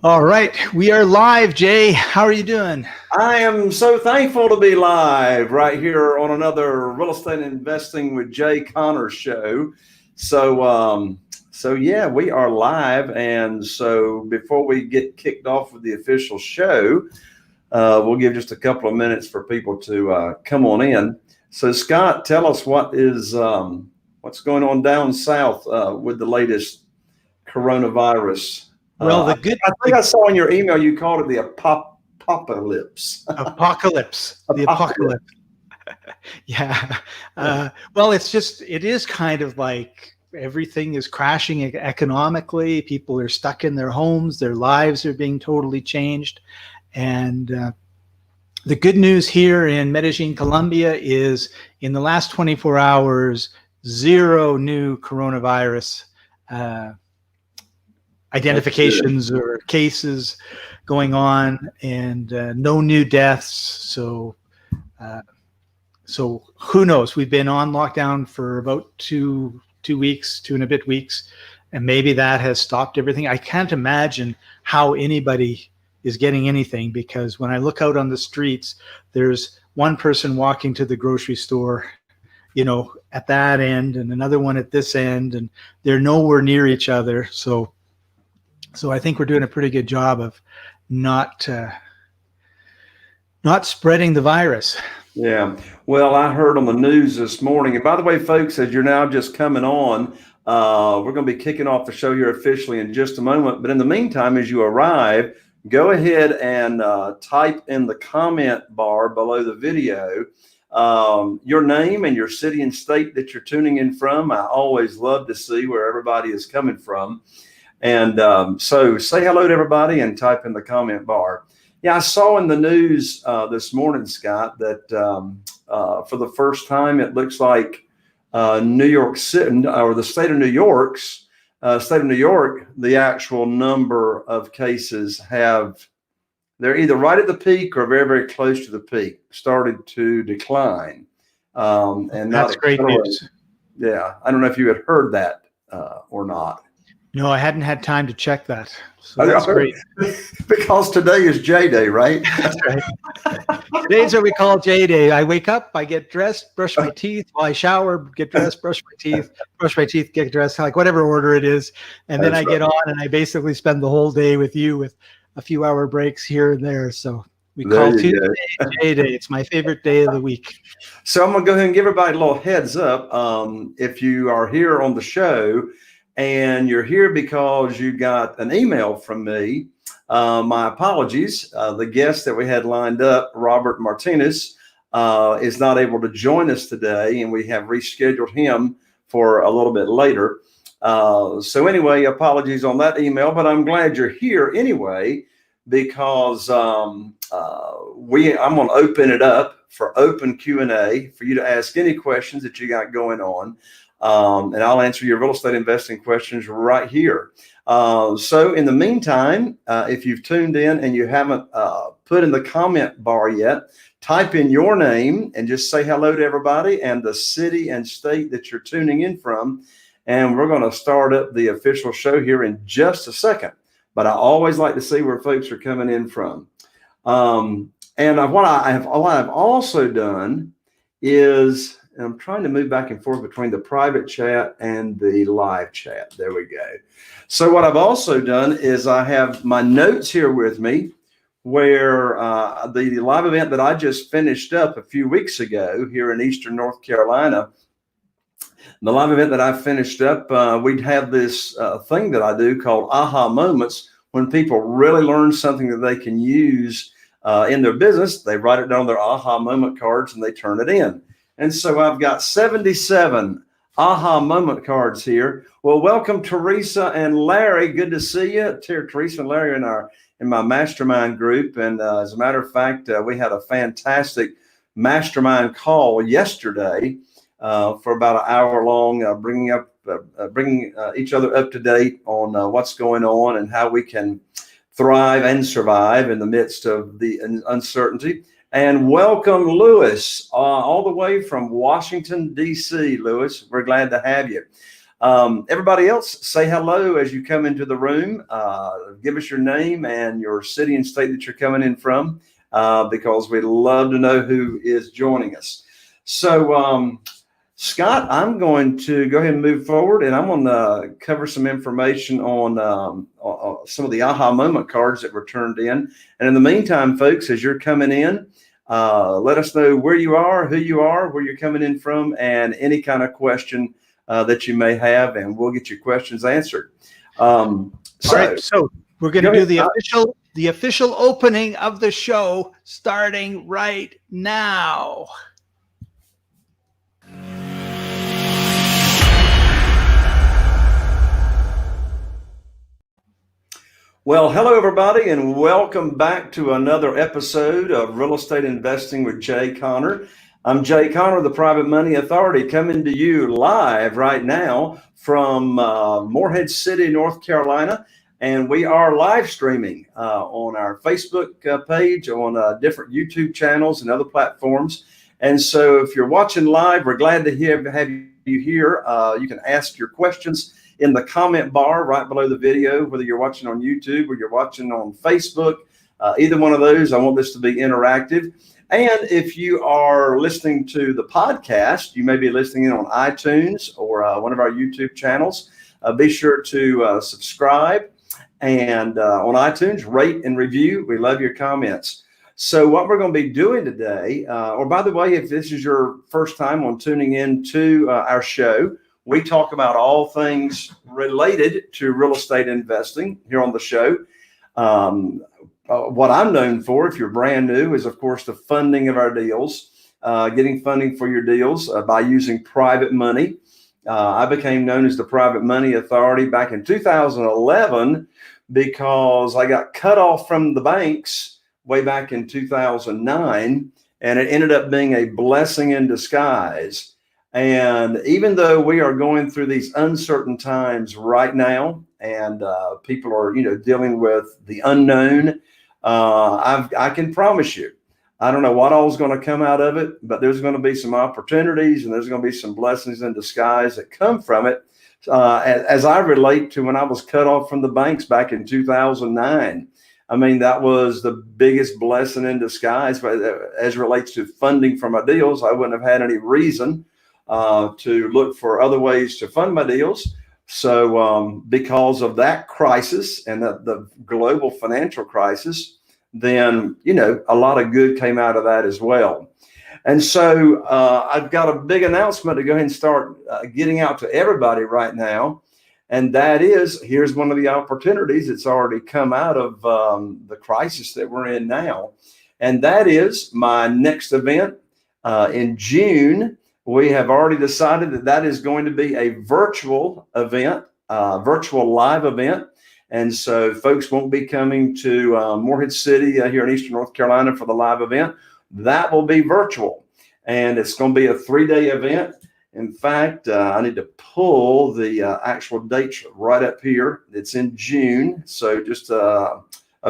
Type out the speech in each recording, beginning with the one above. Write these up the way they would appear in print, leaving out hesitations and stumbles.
All right, we are live, Jay. How are you doing? I am so thankful to be live right here on another Real Estate Investing with Jay Connors show. So yeah, we are live, and so before we get kicked off with the official show, we'll give just a couple of minutes for people to come on in. So Scott, tell us what's going on down south with the latest coronavirus. Well, I think I saw in your email you called it the apocalypse. Apocalypse, the apocalypse. Yeah. Well, it is kind of like everything is crashing economically. People are stuck in their homes. Their lives are being totally changed. And the good news here in Medellin, Colombia is in the last 24 hours, 0 new coronavirus identifications or cases going on, and no new deaths. So who knows? We've been on lockdown for about two weeks, 2 and a bit weeks, and maybe that has stopped everything. I can't imagine how anybody is getting anything, because when I look out on the streets, there's one person walking to the grocery store, at that end, and another one at this end, and they're nowhere near each other. So I think we're doing a pretty good job of not spreading the virus. Yeah. Well, I heard on the news this morning, and by the way, folks, as you're now just coming on, we're going to be kicking off the show here officially in just a moment. But in the meantime, as you arrive, go ahead and type in the comment bar below the video your name and your city and state that you're tuning in from. I always love to see where everybody is coming from. And so say hello to everybody and type in the comment bar. Yeah, I saw in the news this morning, Scott, that for the first time, it looks like New York City, or the state of New York, the actual number of cases they're either right at the peak or very, very close to the peak, started to decline. And that's great news. Yeah, I don't know if you had heard that or not. No, I hadn't had time to check that. So that's great. Because today is J Day, right? That's right. Today's what we call J Day. I wake up, I get dressed, brush my teeth, while I shower, get dressed, brush my teeth, get dressed, like whatever order it is. And then I get on and I basically spend the whole day with you with a few hour breaks here and there. So we call Tuesday J Day. It's my favorite day of the week. So I'm going to go ahead and give everybody a little heads up. If you are here on the show, and you're here because you got an email from me, my apologies. The guest that we had lined up, Robert Martinez, is not able to join us today, and we have rescheduled him for a little bit later. So anyway, apologies on that email, but I'm glad you're here anyway, because I'm going to open it up for open Q&A for you to ask any questions that you got going on. And I'll answer your real estate investing questions right here. So in the meantime, if you've tuned in and you haven't put in the comment bar yet, type in your name and just say hello to everybody and the city and state that you're tuning in from. And we're going to start up the official show here in just a second. But I always like to see where folks are coming in from. And what I've also done is, and I'm trying to move back and forth between the private chat and the live chat. There we go. So what I've also done is I have my notes here with me, where the live event that I just finished up a few weeks ago here in Eastern North Carolina, the live event that I finished up, we'd have this thing that I do called aha moments, when people really learn something that they can use in their business. They write it down on their aha moment cards and they turn it in. And so I've got 77 aha moment cards here. Well, welcome Teresa and Larry. Good to see you. Teresa and Larry in my mastermind group. And as a matter of fact, we had a fantastic mastermind call yesterday for about an hour long, bringing each other up to date on what's going on and how we can thrive and survive in the midst of the uncertainty. And welcome, Lewis, all the way from Washington, D.C. Lewis, we're glad to have you. Everybody else, say hello as you come into the room. Give us your name and your city and state that you're coming in from, because we'd love to know who is joining us. So, Scott, I'm going to go ahead and move forward, and I'm going to cover some information on some of the aha moment cards that were turned in. And in the meantime, folks, as you're coming in, let us know where you are, who you are, where you're coming in from, and any kind of question that you may have, and we'll get your questions answered. All right, so we're going to do the official opening of the show starting right now. Well, hello, everybody, and welcome back to another episode of Real Estate Investing with Jay Conner. I'm Jay Conner, the Private Money Authority, coming to you live right now from Morehead City, North Carolina. And we are live streaming on our Facebook page, on different YouTube channels and other platforms. And so if you're watching live, we're glad to have you here. You can ask your questions in the comment bar right below the video, whether you're watching on YouTube or you're watching on Facebook, either one of those. I want this to be interactive. And if you are listening to the podcast, you may be listening in on iTunes or one of our YouTube channels. Be sure to subscribe, and on iTunes, rate and review. We love your comments. So what we're going to be doing today, or by the way, if this is your first time on tuning in to our show, we talk about all things related to real estate investing here on the show. What I'm known for, if you're brand new, is, of course, the funding of our deals, getting funding for your deals by using private money. I became known as the Private Money Authority back in 2011 because I got cut off from the banks way back in 2009, and it ended up being a blessing in disguise. And even though we are going through these uncertain times right now, and people are, dealing with the unknown, I can promise you, I don't know what all is going to come out of it, but there's going to be some opportunities and there's going to be some blessings in disguise that come from it. As I relate to when I was cut off from the banks back in 2009, I mean, that was the biggest blessing in disguise. But as it relates to funding for my deals, I wouldn't have had any reason to look for other ways to fund my deals. So because of that crisis and the global financial crisis, then, a lot of good came out of that as well. And so I've got a big announcement to go ahead and start getting out to everybody right now. And that is, here's one of the opportunities that's already come out of the crisis that we're in now. And that is my next event in June. We have already decided that is going to be a virtual event, virtual live event. And so folks won't be coming to Morehead City here in Eastern North Carolina for the live event. That will be virtual. And it's going to be a 3-day event. In fact, I need to pull the actual dates right up here. It's in June. So just a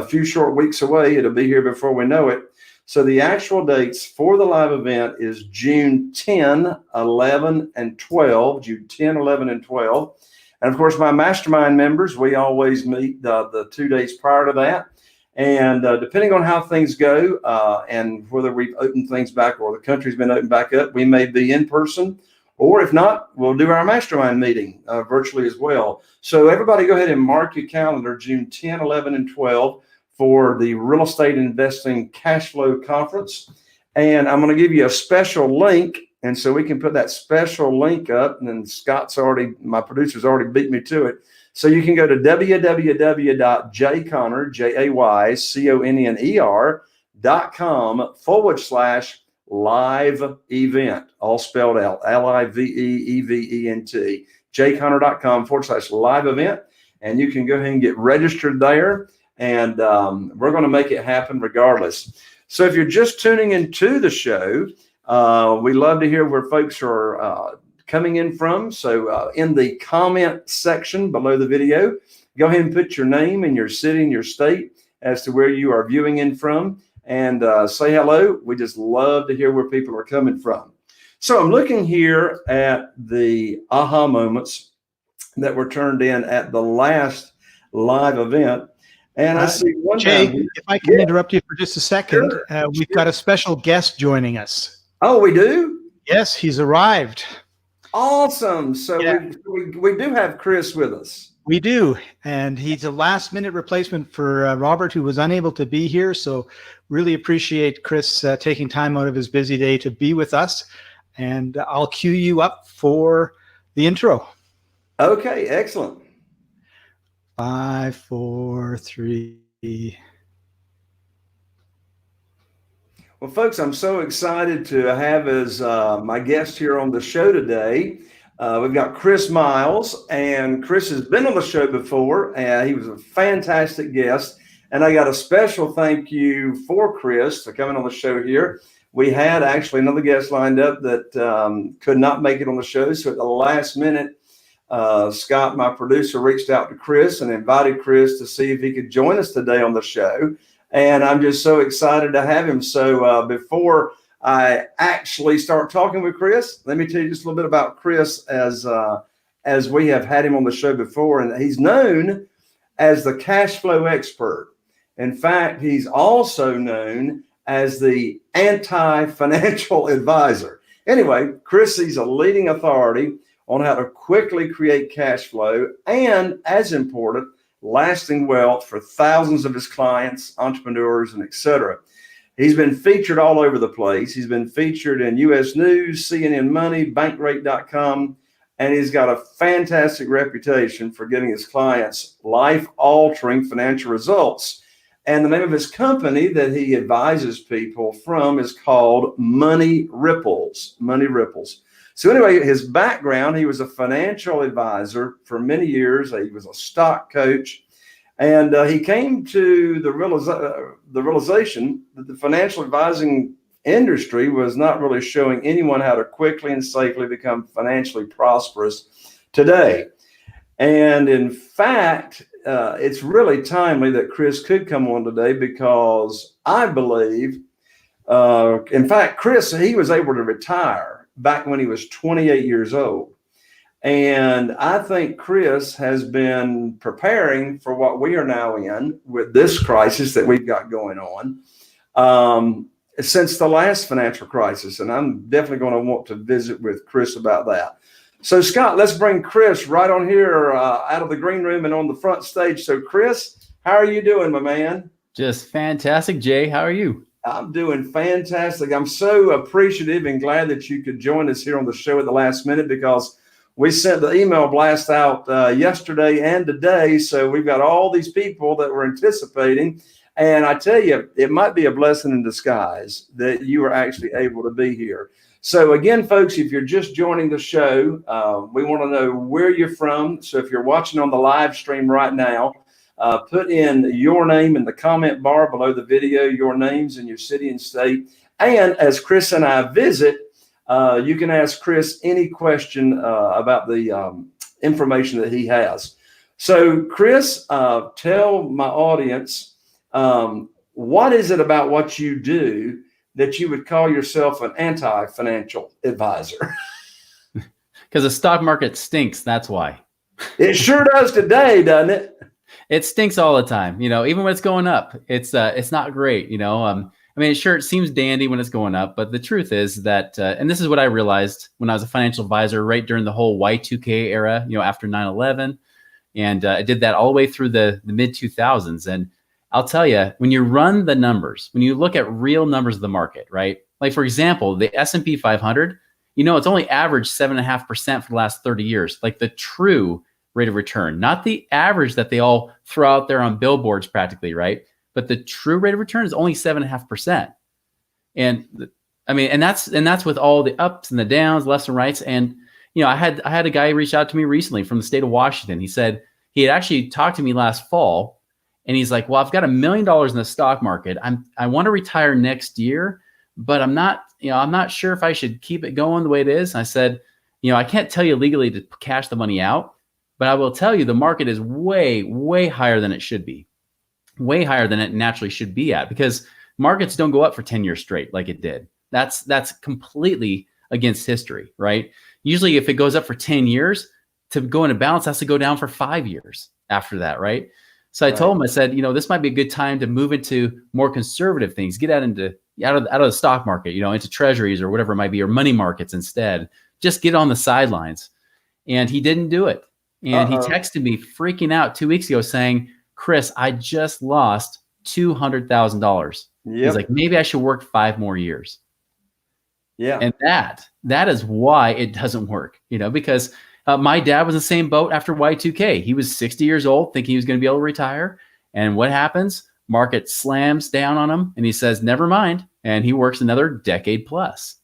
few short weeks away. It'll be here before we know it. So the actual dates for the live event is June 10, 11, and 12, June 10, 11, and 12. And of course, my mastermind members, we always meet the 2 days prior to that. And depending on how things go and whether we've opened things back or the country's been opened back up, we may be in person. Or if not, we'll do our mastermind meeting virtually as well. So everybody go ahead and mark your calendar, June 10, 11, and 12 for the Real Estate Investing Cash Flow Conference. And I'm going to give you a special link. And so we can put that special link up. And then my producer's already beat me to it. So you can go to www.jayconner.com/live event, all spelled out, LIVEEVENT, jayconner.com/live event. And you can go ahead and get registered there. And we're going to make it happen regardless. So if you're just tuning into the show, we love to hear where folks are coming in from. So in the comment section below the video, go ahead and put your name and your city and your state as to where you are viewing in from, and say hello. We just love to hear where people are coming from. So I'm looking here at the aha moments that were turned in at the last live event. And I see one Jay, down here. if I can interrupt you for just a second, Sure, we've got a special guest joining us. Oh, we do? Yes, he's arrived. Awesome. So Yeah. we do have Chris with us. We do, and he's a last-minute replacement for Robert, who was unable to be here. So, really appreciate Chris taking time out of his busy day to be with us. And I'll cue you up for the intro. Okay, excellent. 5, 4, 3. Well, folks, I'm so excited to have as my guest here on the show today. We've got Chris Miles, and Chris has been on the show before, and he was a fantastic guest. And I got a special thank you for Chris for coming on the show here. We had actually another guest lined up that could not make it on the show. So at the last minute, Scott, my producer, reached out to Chris and invited Chris to see if he could join us today on the show. And I'm just so excited to have him. So before I actually start talking with Chris, let me tell you just a little bit about Chris as we have had him on the show before. And he's known as the cash flow expert. In fact, he's also known as the anti-financial advisor. Anyway, Chris is a leading authority on how to quickly create cash flow and, as important, lasting wealth for thousands of his clients, entrepreneurs, and etc. He's been featured all over the place. He's been featured in U.S. News, CNN Money, Bankrate.com, and he's got a fantastic reputation for getting his clients life-altering financial results. And the name of his company that he advises people from is called Money Ripples. Money Ripples. So anyway, his background, he was a financial advisor for many years. He was a stock coach. And he came to the realization that the financial advising industry was not really showing anyone how to quickly and safely become financially prosperous today. And in fact, it's really timely that Chris could come on today because I believe, in fact, Chris, he was able to retire back when he was 28 years old. And I think Chris has been preparing for what we are now in with this crisis that we've got going on since the last financial crisis. And I'm definitely going to want to visit with Chris about that. So, Scott, let's bring Chris right on here out of the green room and on the front stage. So, Chris, how are you doing, my man? Just fantastic, Jay. How are you? I'm doing fantastic. I'm so appreciative and glad that you could join us here on the show at the last minute because we sent the email blast out yesterday and today. So we've got all these people that we're anticipating. And I tell you, it might be a blessing in disguise that you are actually able to be here. So again, folks, if you're just joining the show, we want to know where you're from. So if you're watching on the live stream right now, put in your name in the comment bar below the video, your names and your city and state. And as Chris and I visit, you can ask Chris any question about the information that he has. So, Chris, tell my audience, what is it about what you do that you would call yourself an anti-financial advisor? Because the stock market stinks. That's why. It sure does today, doesn't it? It stinks all the time. You know, even when it's going up, it's not great. You know, I mean, sure, it seems dandy when it's going up, but the truth is that, and this is what I realized when I was a financial advisor right during the whole Y2K era, you know, after 9/11, and I did that all the way through the mid 2000s. And I'll tell you, when you run the numbers, when you look at real numbers of the market, right? Like for example, the S&P 500, you know, it's only averaged 7.5% for the last 30 years, like the true rate of return, not the average that they all throw out there on billboards practically, right? But the true rate of return is only 7.5%. And I mean, and that's with all the ups and the downs, lefts and rights. And, you know, I had a guy reach out to me recently from the state of Washington. He said he had actually talked to me last fall and he's like, well, I've got $1 million in the stock market. I want to retire next year, but I'm not sure if I should keep it going the way it is. And I said, you know, I can't tell you legally to cash the money out, but I will tell you the market is way, way higher than it should be. Way higher than it naturally should be at, because markets don't go up for 10 years straight like it did. That's completely against history, right? Usually if it goes up for 10 years, to go into balance has to go down for 5 years after that, right? So I told him, I said, this might be a good time to move into more conservative things, get out of the stock market, into treasuries or whatever it might be, or money markets instead. Just get on the sidelines. And he didn't do it. And he texted me freaking out 2 weeks ago saying, Chris, I just lost $200,000. He's like, maybe I should work 5 more years. Yeah. And that is why it doesn't work, because my dad was in the same boat after Y2K. He was 60 years old thinking he was going to be able to retire. And what happens? Market slams down on him and he says, never mind. And he works another decade plus,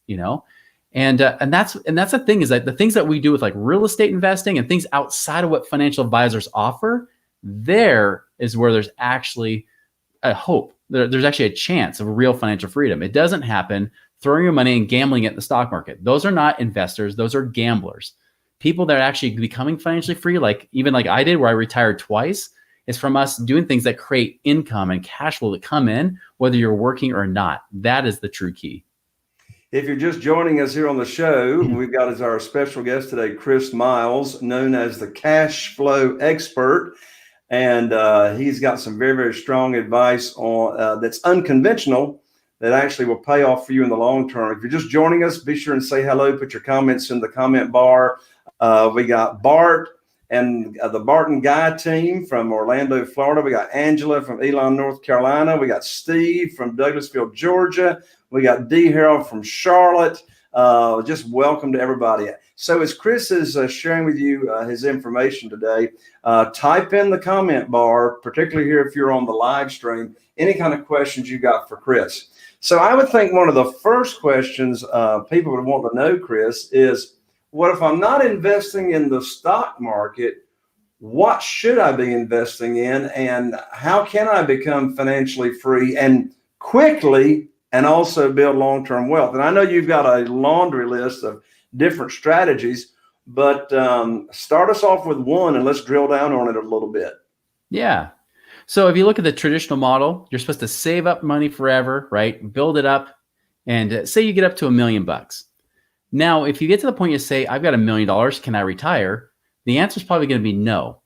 And that's the thing, is that the things that we do with like real estate investing and things outside of what financial advisors offer, there is where there's actually a hope. There's actually a chance of real financial freedom. It doesn't happen throwing your money and gambling it in the stock market. Those are not investors. Those are gamblers. People that are actually becoming financially free, like I did, where I retired twice, is from us doing things that create income and cash flow that come in, whether you're working or not. That is the true key. If you're just joining us here on the show, we've got as our special guest today, Chris Miles, known as the cash flow expert. And he's got some very, very strong advice on that's unconventional, that actually will pay off for you in the long term. If you're just joining us, be sure and say hello. Put your comments in the comment bar. We got Bart and the Barton Guy team from Orlando, Florida. We got Angela from Elon, North Carolina. We got Steve from Douglasville, Georgia. We got D. Harold from Charlotte. Just welcome to everybody. So as Chris is sharing with you his information today, type in the comment bar, particularly here if you're on the live stream, any kind of questions you got for Chris. So I would think one of the first questions people would want to know, Chris, is what if I'm not investing in the stock market? What should I be investing in, and how can I become financially free and quickly and also build long-term wealth? And I know you've got a laundry list of different strategies, but start us off with one and let's drill down on it a little bit. Yeah. So if you look at the traditional model, you're supposed to save up money forever, right? Build it up. And say you get up to $1 million. Now, if you get to the point you say, I've got $1 million, can I retire? The answer is probably going to be no.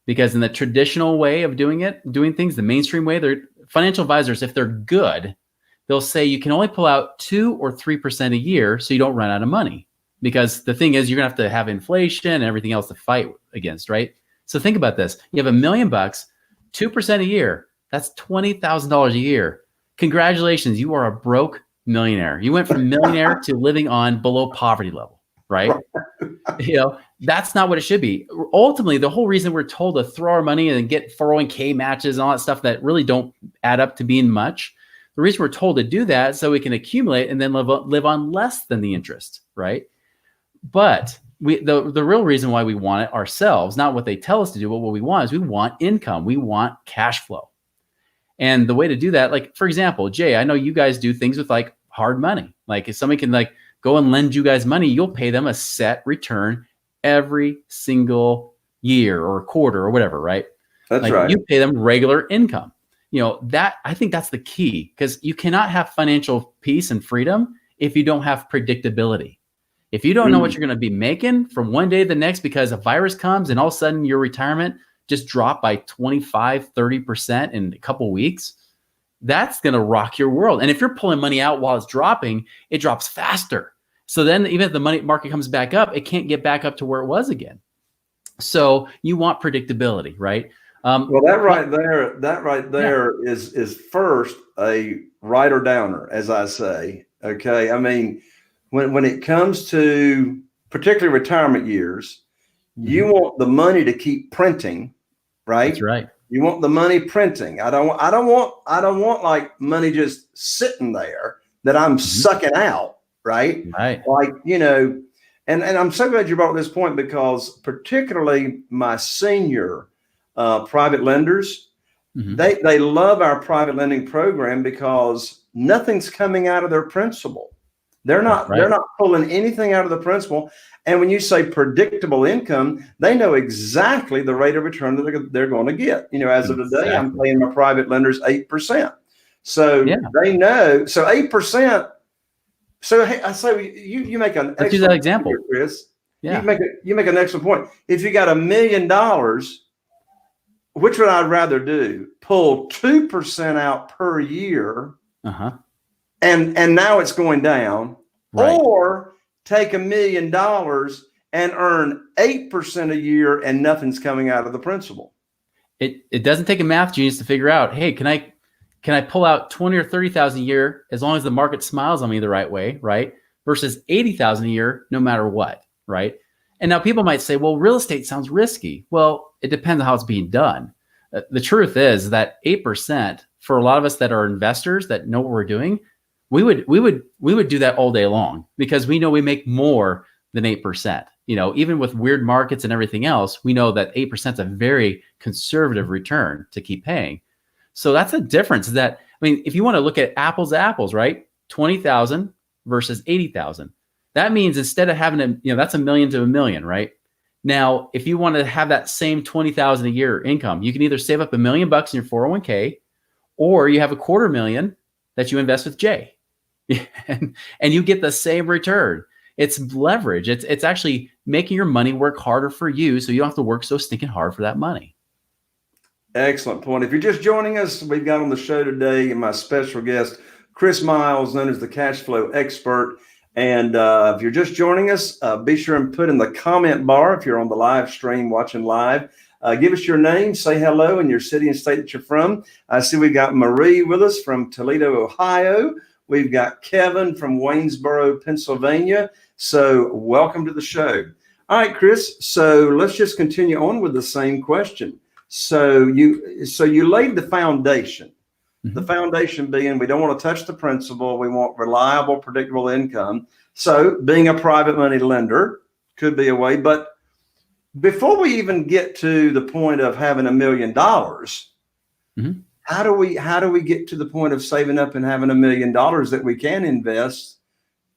Because in the traditional way of doing things, the mainstream way, financial advisors, if they're good, they'll say you can only pull out 2 or 3% a year so you don't run out of money. Because the thing is, you're going to have inflation and everything else to fight against, right? So think about this. You have $1 million, 2% a year. That's $20,000 a year. Congratulations, you are a broke millionaire. You went from millionaire to living on below poverty level, right? That's not what it should be. Ultimately, the whole reason we're told to throw our money and get 401k matches and all that stuff that really don't add up to being much. The reason we're told to do that is so we can accumulate and then live on less than the interest, right? But the real reason why we want it ourselves, not what they tell us to do, but what we want is we want income. We want cash flow. And the way to do that, like, for example, Jay, I know you guys do things with like hard money. Like if somebody can like go and lend you guys money, you'll pay them a set return every single year or quarter or whatever, right? That's right. You pay them regular income. That I think that's the key, because you cannot have financial peace and freedom if you don't have predictability. If you don't know what you're going to be making from one day to the next because a virus comes and all of a sudden your retirement just dropped by 25, 30% in a couple of weeks, that's going to rock your world. And if you're pulling money out while it's dropping, it drops faster. So then even if the money market comes back up, it can't get back up to where it was again. So you want predictability, right? Well, that right there is first a writer downer, as I say. Okay. I mean, when it comes to particularly retirement years, you want the money to keep printing, right? That's right. You want the money printing. I don't want like money just sitting there that I'm sucking out, right? Right. Like, and I'm so glad you brought this point, because particularly my senior private lenders, they love our private lending program because nothing's coming out of their principal. They're not pulling anything out of the principal. And when you say predictable income, they know exactly the rate of return that they're going to get. As of today, I'm paying my private lenders 8%. So they know. So 8%. So hey, I say you make an let's use that example, Chris. Yeah. You make an excellent point. If you got $1 million, which would I rather do? Pull 2% out per year, Uh-huh. and now it's going down, Right. or take $1 million and earn 8% a year, and nothing's coming out of the principal. It doesn't take a math genius to figure out, hey, can I pull out 20 or 30,000 a year as long as the market smiles on me the right way, right? Versus 80,000 a year, no matter what, right? And now people might say, well, real estate sounds risky. Well, it depends on how it's being done. The truth is that 8% for a lot of us that are investors that know what we're doing, we would do that all day long because we know we make more than 8%. Even with weird markets and everything else, we know that 8% is a very conservative return to keep paying. So that's the difference. If you want to look at apples to apples, right? 20,000 versus 80,000. That means instead of having that's $1 million to $1 million, right? Now, if you want to have that same 20,000 a year income, you can either save up $1 million in your 401k, or you have $250,000 that you invest with Jay, and you get the same return. It's leverage. It's actually making your money work harder for you, so you don't have to work so stinking hard for that money. Excellent point. If you're just joining us, we've got on the show today my special guest, Chris Miles, known as the Cash Flow Expert. And if you're just joining us, be sure and put in the comment bar if you're on the live stream watching live. Give us your name, say hello, and your city and state that you're from. I see we've got Marie with us from Toledo, Ohio. We've got Kevin from Waynesboro, Pennsylvania. So welcome to the show. All right, Chris. So let's just continue on with the same question. So you laid the foundation. The foundation being we don't want to touch the principal. We want reliable, predictable income. So being a private money lender could be a way. But before we even get to the point of having $1 million, how do we get to the point of saving up and having $1 million that we can invest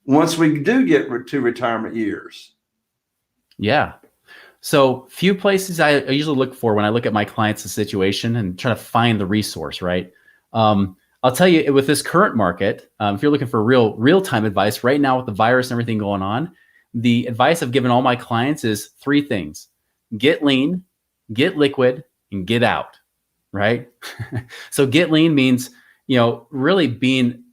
once we do get to retirement years? Yeah. So few places I usually look for when I look at my clients' situation and try to find the resource, right? I'll tell you, with this current market, if you're looking for real-time advice right now with the virus and everything going on, the advice I've given all my clients is 3 things: get lean, get liquid, and get out, right? So get lean means, really being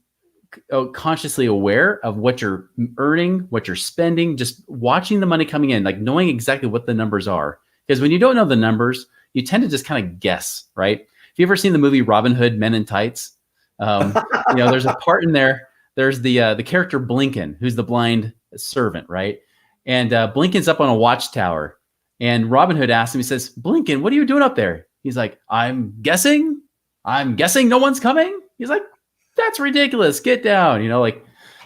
consciously aware of what you're earning, what you're spending, just watching the money coming in, like knowing exactly what the numbers are. Because when you don't know the numbers, you tend to just kind of guess, right? If you ever seen the movie Robin Hood Men in Tights, there's a part in there. There's the character Blinken, who's the blind servant, right? And Blinken's up on a watchtower, and Robin Hood asks him, he says, "Blinken, what are you doing up there?" He's like, I'm guessing no one's coming." He's like, "That's ridiculous. Get down."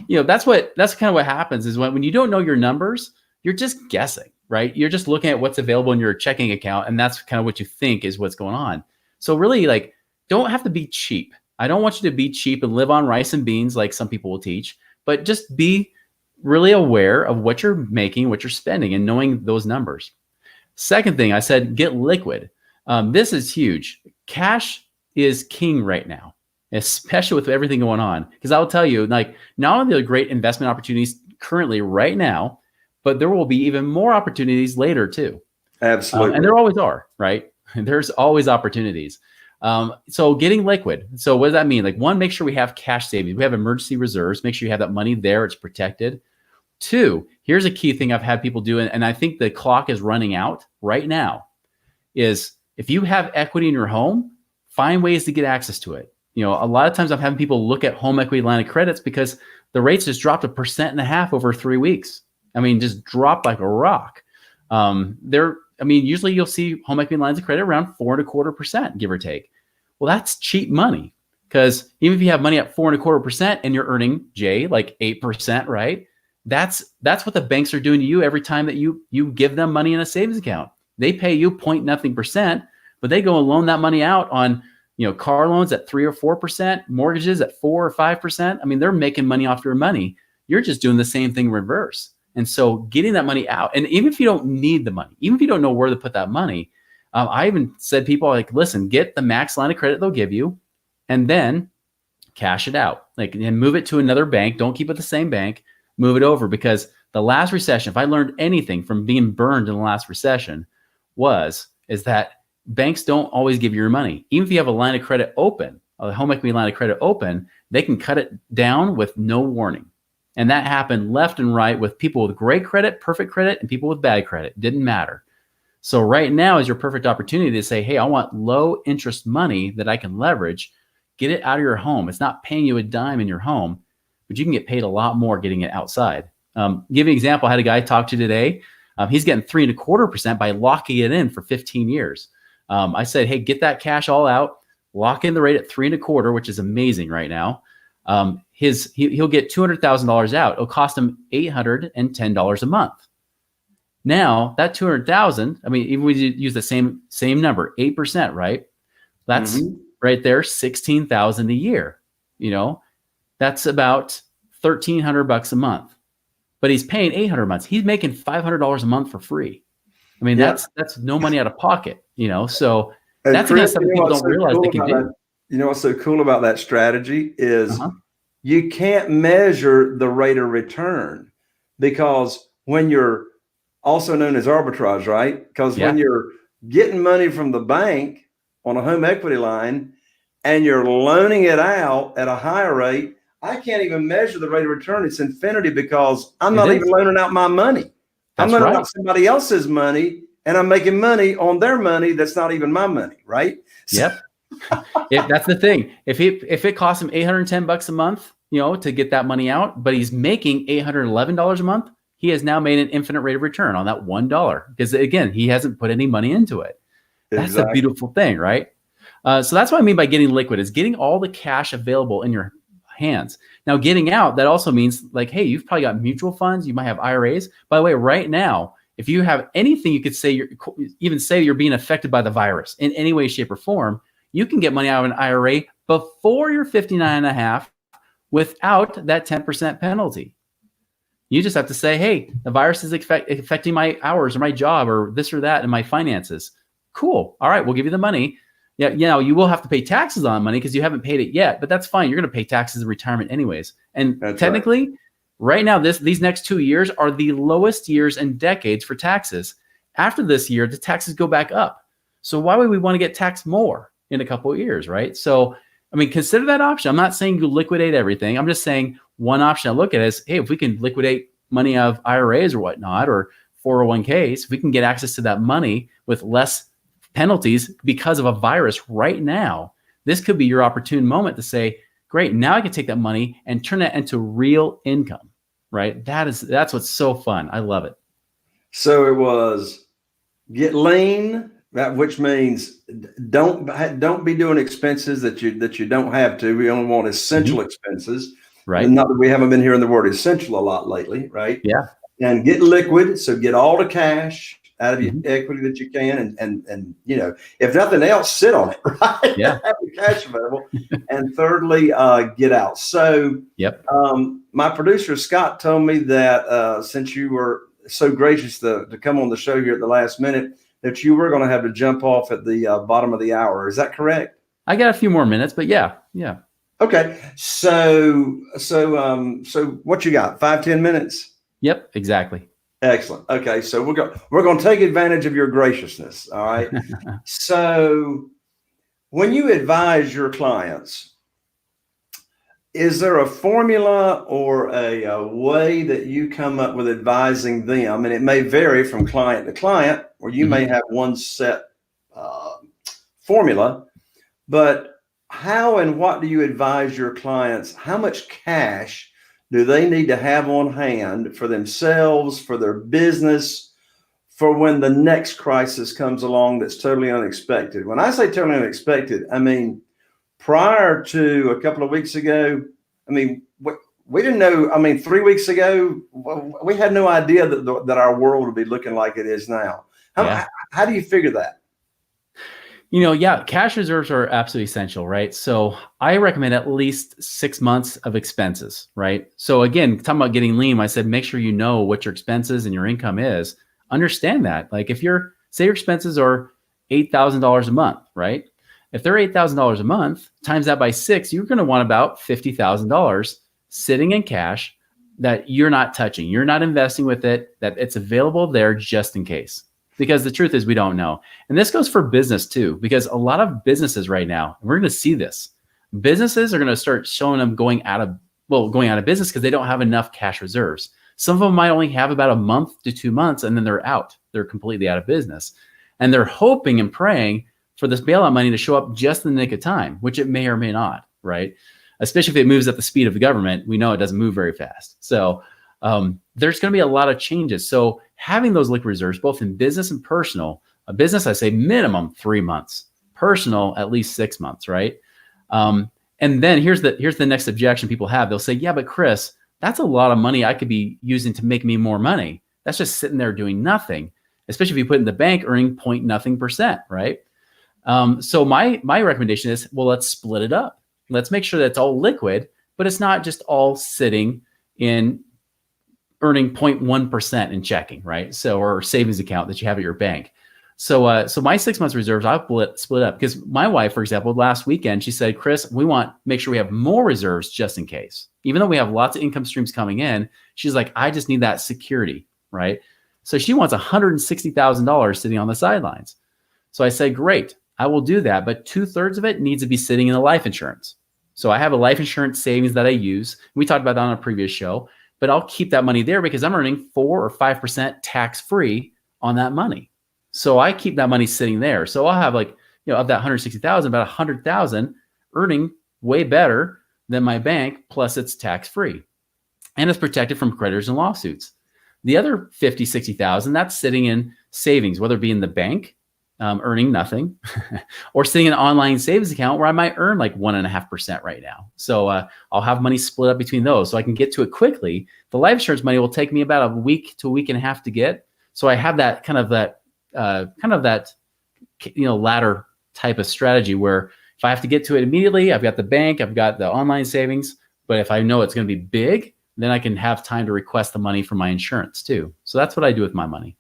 That's kind of what happens is when you don't know your numbers, you're just guessing, right? You're just looking at what's available in your checking account, and that's kind of what you think is what's going on. So really, don't have to be cheap. I don't want you to be cheap and live on rice and beans like some people will teach, but just be really aware of what you're making, what you're spending, and knowing those numbers. Second thing, I said, get liquid. This is huge. Cash is king right now, especially with everything going on. Because I'll tell you, not only are there great investment opportunities currently right now, but there will be even more opportunities later too. Absolutely. And there always are, right? There's always opportunities. So getting liquid. So what does that mean? One, make sure we have cash savings. We have emergency reserves. Make sure you have that money there. It's protected. 2, here's a key thing I've had people do, and I think the clock is running out right now, is if you have equity in your home, find ways to get access to it. A lot of times I'm having people look at home equity line of credits because the rates just dropped 1.5% over 3 weeks. Just dropped like a rock. Usually you'll see home equity lines of credit around 4.25%, give or take. Well, that's cheap money, because even if you have money at 4.25% and you're earning, Jay, 8%, right? That's what the banks are doing to you every time that you give them money in a savings account. They pay you 0.nothing%, but they go and loan that money out on, car loans at 3 or 4%, mortgages at 4 or 5%. They're making money off your money. You're just doing the same thing reverse. And so getting that money out, and even if you don't need the money, even if you don't know where to put that money, I even said people listen, get the max line of credit they'll give you, and then cash it out, and move it to another bank. Don't keep it the same bank, move it over, because The last recession, if I learned anything from being burned in the last recession, is that banks don't always give you your money. Even if you have a line of credit open, a home equity line of credit open, they can cut it down with no warning. And that happened left and right with people with great credit, perfect credit, and people with bad credit. Didn't matter. So right now is your perfect opportunity to say, hey, I want low interest money that I can leverage. Get it out of your home. It's not paying you a dime in your home, but you can get paid a lot more getting it outside. Give you an example. I had a guy talk to today. He's getting 3.25% by locking it in for 15 years. I said, hey, get that cash all out, lock in the rate at 3.25%, which is amazing right now. He'll get $200,000 out. It'll cost him $810 a month. Now that 200,000, I mean, even we use the same number, 8%, right? That's right there, 16,000 a year. That's about $1,300 a month. But he's paying $800 a month. He's making $500 a month for free. I mean, that's no money out of pocket. So and that's Chris, something people don't realize they can do. You know what's so cool about that strategy is you can't measure the rate of return, because when you're also known as arbitrage, right? Because when you're getting money from the bank on a home equity line and you're loaning it out at a higher rate, I can't even measure the rate of return. It's infinity, because I'm not even loaning out my money. I'm loaning out somebody else's money, and I'm making money on their money that's not even my money, right? Yep. That's the thing. If it costs him $810 a month, to get that money out, but he's making $811 a month, he has now made an infinite rate of return on that $1, because again, he hasn't put any money into it. That's a beautiful thing, right? So that's what I mean by getting liquid, is getting all the cash available in your hands. Now, getting out, that also means like, hey, you've probably got mutual funds, you might have IRAs. By the way, right now, if you have anything, you could say you're being affected by the virus in any way, shape, or form, you can get money out of an IRA before you're 59 and a half without that 10% penalty. You just have to say, hey, the virus is affecting my hours or my job or this or that and my finances. Cool. All right, we'll give you the money. Yeah, you will have to pay taxes on money because you haven't paid it yet, but that's fine. You're going to pay taxes in retirement anyways. And that's technically, right now, these next 2 years are the lowest years in decades for taxes. After this year, the taxes go back up. So why would we want to get taxed more in a couple of years, right? So, I mean, consider that option. I'm not saying you liquidate everything. I'm just saying one option I look at is, hey, if we can liquidate money out of IRAs or whatnot, or 401ks, if we can get access to that money with less penalties because of a virus right now, this could be your opportune moment to say, great, now I can take that money and turn that into real income, right? That's what's so fun. I love it. So it was get lean, which means don't be doing expenses that you don't have to. We only want essential expenses. Right. And not that we haven't been hearing the word essential a lot lately, right? Yeah. And get liquid. So get all the cash out of your equity that you can, and if nothing else, sit on it, right? Yeah. Have the cash available. And thirdly, get out. So my producer Scott told me that since you were so gracious to come on the show here at the last minute, that you were going to have to jump off at the bottom of the hour. Is that correct? I got a few more minutes, but yeah. Okay. So what you got? 5-10 minutes? Yep, exactly. Excellent. Okay. So we're going to take advantage of your graciousness. All right. So when you advise your clients, is there a formula or a way that you come up with advising them? And it may vary from client to client, or you may have one set formula, but how and what do you advise your clients? How much cash do they need to have on hand for themselves, for their business, for when the next crisis comes along that's totally unexpected? When I say totally unexpected, I mean, prior to a couple of weeks ago, I mean, we didn't know. I mean, 3 weeks ago, we had no idea that our world would be looking like it is now. How do you figure that? Cash reserves are absolutely essential, right? So I recommend at least 6 months of expenses, right? So again, talking about getting lean, I said, make sure you know what your expenses and your income is. Understand that. Like if say your expenses are $8,000 a month, right? If they're $8,000 a month, times that by 6, you're going to want about $50,000 sitting in cash that you're not touching, you're not investing with it, that it's available there just in case. Because the truth is we don't know. And this goes for business too, because a lot of businesses right now, we're going to see this. Businesses are going to start showing them going out of business because they don't have enough cash reserves. Some of them might only have about a month to 2 months, and then they're out. They're completely out of business. And they're hoping and praying for this bailout money to show up just in the nick of time, which it may or may not, right? Especially if it moves at the speed of the government. We know it doesn't move very fast. So there's going to be a lot of changes. So having those liquid reserves, both in business and personal, a business, I say minimum 3 months, personal, at least 6 months, right? And then here's the next objection people have. They'll say, yeah, but Chris, that's a lot of money I could be using to make me more money. That's just sitting there doing nothing, especially if you put it in the bank earning 0.0%, right? So my recommendation is, well, let's split it up. Let's make sure that it's all liquid, but it's not just all sitting in earning 0.1% in checking, right? So, or savings account that you have at your bank. So my 6 months reserves, I'll split up, because my wife, for example, last weekend, she said, Chris, we want to make sure we have more reserves just in case. Even though we have lots of income streams coming in, she's like, I just need that security, right? So she wants $160,000 sitting on the sidelines. So I said, great, I will do that. But 2/3 of it needs to be sitting in the life insurance. So I have a life insurance savings that I use. We talked about that on a previous show, but I'll keep that money there because I'm earning 4 or 5% tax-free on that money. So I keep that money sitting there. So I'll have, like, you know, of that 160,000, about 100,000 earning way better than my bank, plus it's tax-free. And it's protected from creditors and lawsuits. The other 50, 60,000, that's sitting in savings, whether it be in the bank, earning nothing, or sitting in an online savings account where I might earn like 1.5% right now. So I'll have money split up between those so I can get to it quickly. The life insurance money will take me about a week to a week and a half to get. So I have that ladder type of strategy where if I have to get to it immediately, I've got the bank, I've got the online savings. But if I know it's going to be big, then I can have time to request the money from my insurance too. So that's what I do with my money.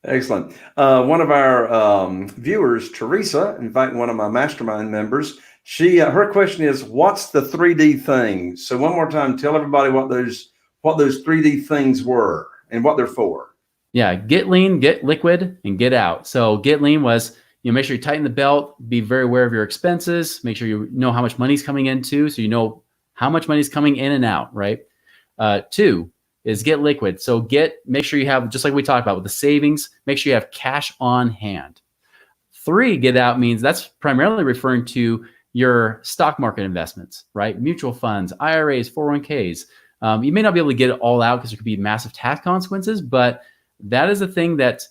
Excellent. One of our viewers, Teresa, in fact, one of my mastermind members, her question is, what's the 3D thing? So one more time, tell everybody what those 3D things were and what they're for. Yeah, get lean, get liquid, and get out. So get lean was, make sure you tighten the belt, be very aware of your expenses, make sure you know how much money's coming in too, so you know how much money's coming in and out, right? 2 is get liquid. So make sure you have, just like we talked about with the savings, make sure you have cash on hand. 3, get out means that's primarily referring to your stock market investments, right? Mutual funds, IRAs, 401ks. You may not be able to get it all out because there could be massive tax consequences, but that is a thing that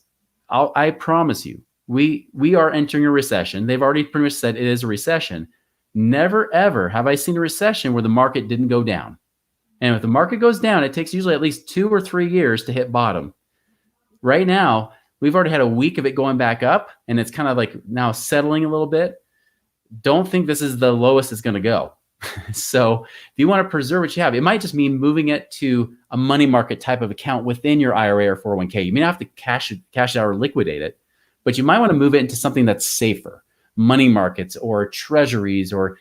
I promise you, we are entering a recession. They've already pretty much said it is a recession. Never, ever have I seen a recession where the market didn't go down. And if the market goes down, it takes usually at least 2 or 3 years to hit bottom. Right now, we've already had a week of it going back up, and it's kind of like now settling a little bit. Don't think this is the lowest it's going to go. So if you want to preserve what you have, it might just mean moving it to a money market type of account within your IRA or 401k. You may not have to cash it out or liquidate it, but you might want to move it into something that's safer, money markets or treasuries or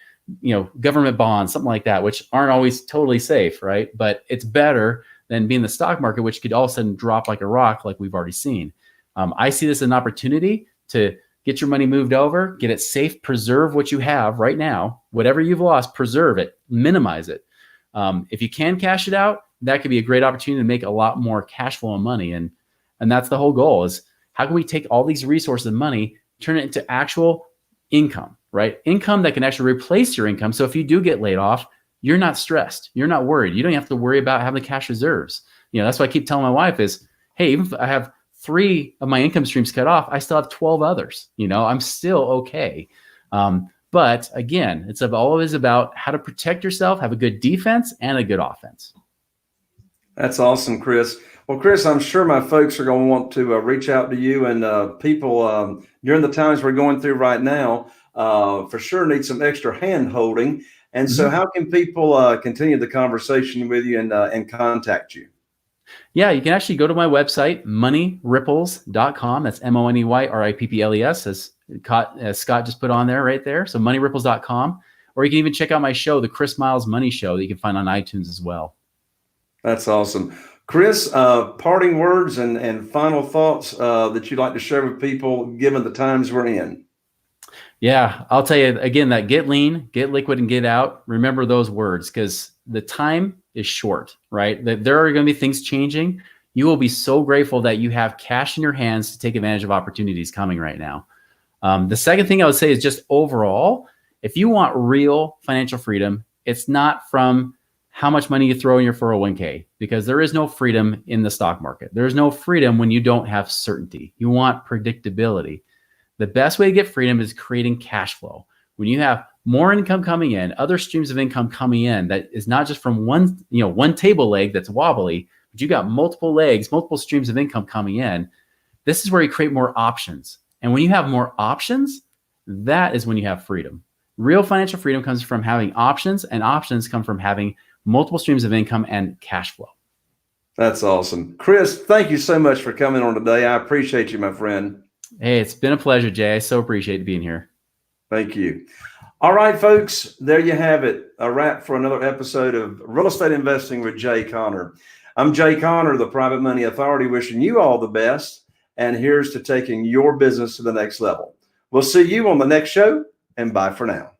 government bonds, something like that, which aren't always totally safe, right? But it's better than being the stock market, which could all of a sudden drop like a rock, like we've already seen. I see this as an opportunity to get your money moved over, get it safe, preserve what you have right now. Whatever you've lost, preserve it, minimize it. If you can cash it out, that could be a great opportunity to make a lot more cash flow and money. And that's the whole goal, is how can we take all these resources and money, turn it into actual income, right? Income that can actually replace your income. So if you do get laid off, you're not stressed. You're not worried. You don't have to worry about having the cash reserves. That's what I keep telling my wife is, hey, even if I have 3 of my income streams cut off, I still have 12 others. I'm still okay. But again, it's always about how to protect yourself, have a good defense and a good offense. That's awesome, Chris. Well, Chris, I'm sure my folks are going to want to reach out to you, and people during the times we're going through right now, for sure need some extra hand holding. And so how can people continue the conversation with you and contact you? Yeah, you can actually go to my website, moneyripples.com. That's MONEYRIPPLES, as Scott just put on there right there. So moneyripples.com. Or you can even check out my show, The Chris Miles Money Show, that you can find on iTunes as well. That's awesome. Chris, parting words and final thoughts that you'd like to share with people given the times we're in. Yeah, I'll tell you again that get lean, get liquid, and get out. Remember those words because the time is short, right? There are going to be things changing. You will be so grateful that you have cash in your hands to take advantage of opportunities coming right now. The second thing I would say is just overall, if you want real financial freedom, it's not from how much money you throw in your 401k, because there is no freedom in the stock market. There is no freedom when you don't have certainty. You want predictability. The best way to get freedom is creating cash flow. When you have more income coming in, other streams of income coming in, that is not just from one table leg that's wobbly, but you got multiple legs, multiple streams of income coming in. This is where you create more options. And when you have more options, that is when you have freedom. Real financial freedom comes from having options, and options come from having multiple streams of income and cash flow. That's awesome. Chris, thank you so much for coming on today. I appreciate you, my friend. Hey, it's been a pleasure, Jay. I so appreciate being here. Thank you. All right, folks, there you have it. A wrap for another episode of Real Estate Investing with Jay Conner. I'm Jay Conner, the Private Money Authority, wishing you all the best. And here's to taking your business to the next level. We'll see you on the next show, and bye for now.